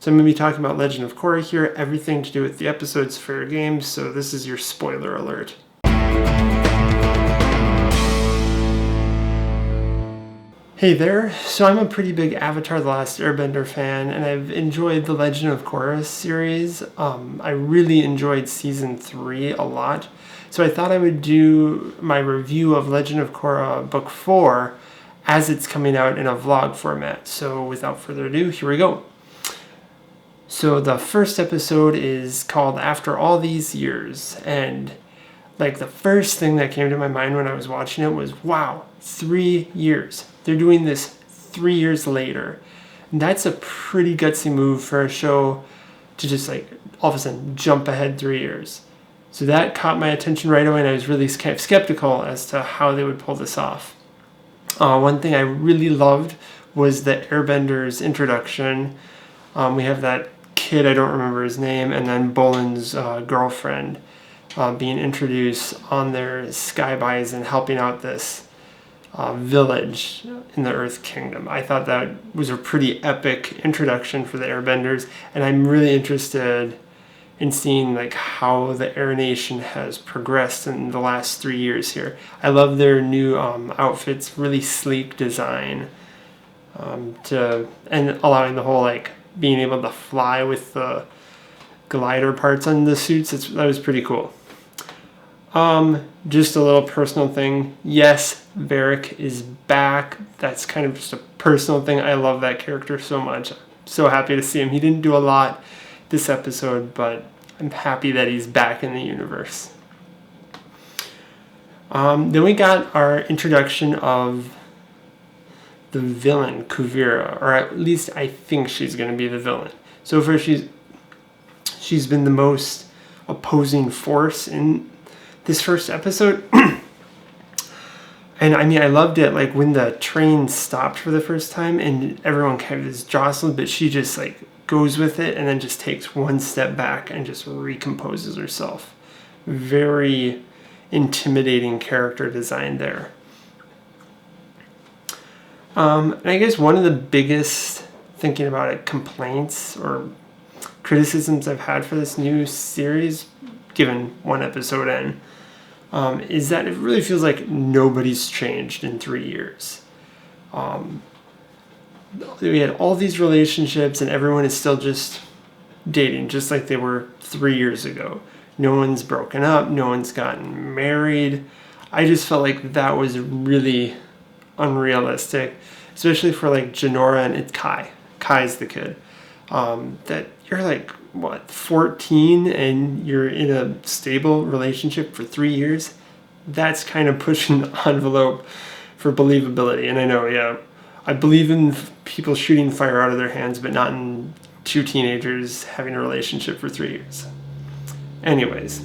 So I'm going to be talking about Legend of Korra here, everything to do with the episode's fair game, so this is your spoiler alert. Hey there, so I'm a pretty big Avatar: The Last Airbender fan, and I've enjoyed the Legend of Korra series. I really enjoyed Season 3 a lot, so I thought I would do my review of Legend of Korra Book 4 as it's coming out in a vlog format. So without further ado, here we go. So the first episode is called After All These Years, and like the first thing that came to my mind when I was watching it was, wow, 3 years. They're doing this 3 years later. And that's a pretty gutsy move for a show to just like all of a sudden jump ahead 3 years. So that caught my attention right away, and I was really kind of skeptical as to how they would pull this off. One thing I really loved was the Airbenders introduction. We have that kid, I don't remember his name, and then Bolin's girlfriend being introduced on their skybys and helping out this village in the Earth Kingdom. I thought that was a pretty epic introduction for the Airbenders, and I'm really interested in seeing like how the Air Nation has progressed in the last 3 years here. I love their new outfits, really sleek design, and allowing the whole like being able to fly with the glider parts on the suits. That was pretty cool. Just a little personal thing. Yes, Varric is back. That's kind of just a personal thing. I love that character so much. I'm so happy to see him. He didn't do a lot this episode, but I'm happy that he's back in the universe. Then we got our introduction of the villain, Kuvira, or at least I think she's going to be the villain. So far, she's been the most opposing force in this first episode. And I mean, I loved it, like when the train stopped for the first time and everyone kind of is jostled, but she just like goes with it and then just takes one step back and just recomposes herself. Very intimidating character design there. And I guess one of the biggest, thinking about it, complaints or criticisms I've had for this new series, given one episode in, is that it really feels like nobody's changed in 3 years. We had all these relationships and everyone is still just dating, just like they were 3 years ago. No one's broken up, no one's gotten married. I just felt like that was really unrealistic, especially for like Jinora and it's Kai. Kai's the kid. That you're like, what, 14 and you're in a stable relationship for 3 years? That's kind of pushing the envelope for believability. And I know, yeah, I believe in people shooting fire out of their hands, but not in two teenagers having a relationship for 3 years. Anyways.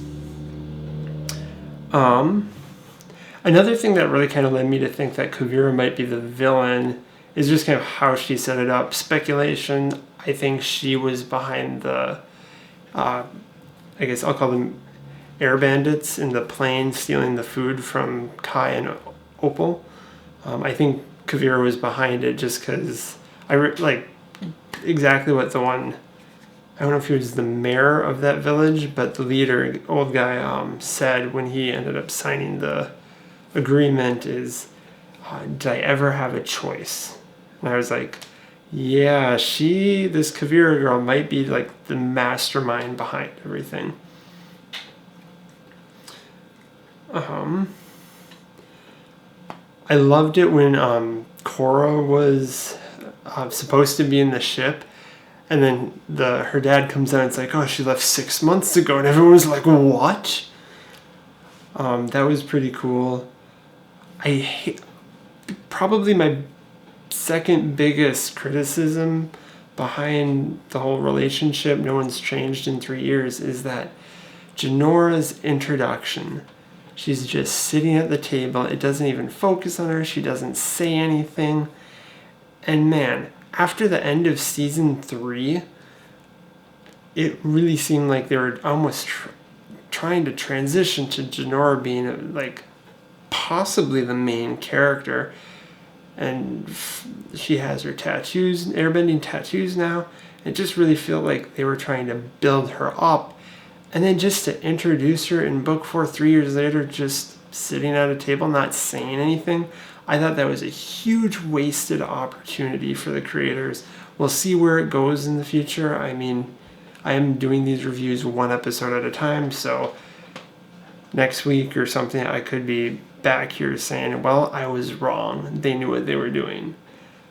Another thing that really kind of led me to think that Kuvira might be the villain is just kind of how she set it up. Speculation, I think she was behind the, I guess I'll call them air bandits in the plane stealing the food from Kai and Opal. I think Kuvira was behind it just because like exactly what the one, I don't know if he was the mayor of that village, but the leader, old guy, said when he ended up signing the agreement is, did I ever have a choice? And I was like, yeah, this Kuvira girl might be like the mastermind behind everything. I loved it when Korra was supposed to be in the ship, and then her dad comes out and it's like, oh, she left 6 months ago, and everyone was like, what? That was pretty cool. Probably my second biggest criticism behind the whole relationship, no one's changed in 3 years, is that Jinora's introduction, she's just sitting at the table, it doesn't even focus on her, she doesn't say anything, and man, after the end of season 3, it really seemed like they were almost trying to transition to Jinora being like possibly the main character, and she has her tattoos, airbending tattoos now, It just really felt like they were trying to build her up. And then just to introduce her in book 4 3 years later, just sitting at a table, not saying anything, I thought that was a huge wasted opportunity for the creators. We'll see where it goes in the future. I mean, I am doing these reviews one episode at a time, so next week or something, I could be back here saying, well, I was wrong. They knew what they were doing.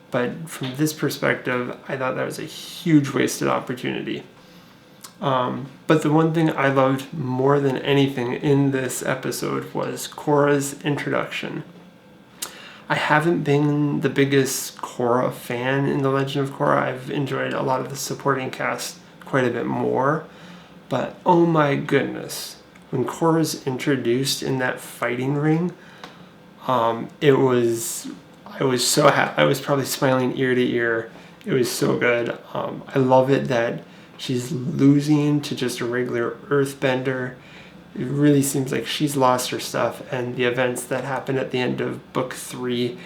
But from this perspective, I thought that was a huge wasted opportunity. But the one thing I loved more than anything in this episode was Korra's introduction. I haven't been the biggest Korra fan in The Legend of Korra. I've enjoyed a lot of the supporting cast quite a bit more. But oh my goodness, when Korra's introduced in that fighting ring, I was so happy. I was probably smiling ear to ear. It was so good. I love it that she's losing to just a regular earthbender. It really seems like she's lost her stuff, and the events that happen at the end of book 3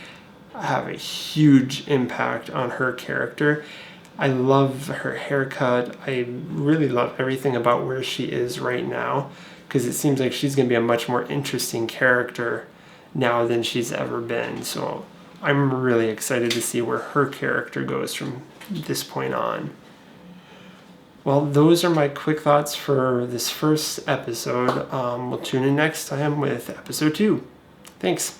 have a huge impact on her character. I love her haircut. I really love everything about where she is right now, because it seems like she's going to be a much more interesting character now than she's ever been. So I'm really excited to see where her character goes from this point on. Well, those are my quick thoughts for this first episode. We'll tune in next time with episode 2. Thanks.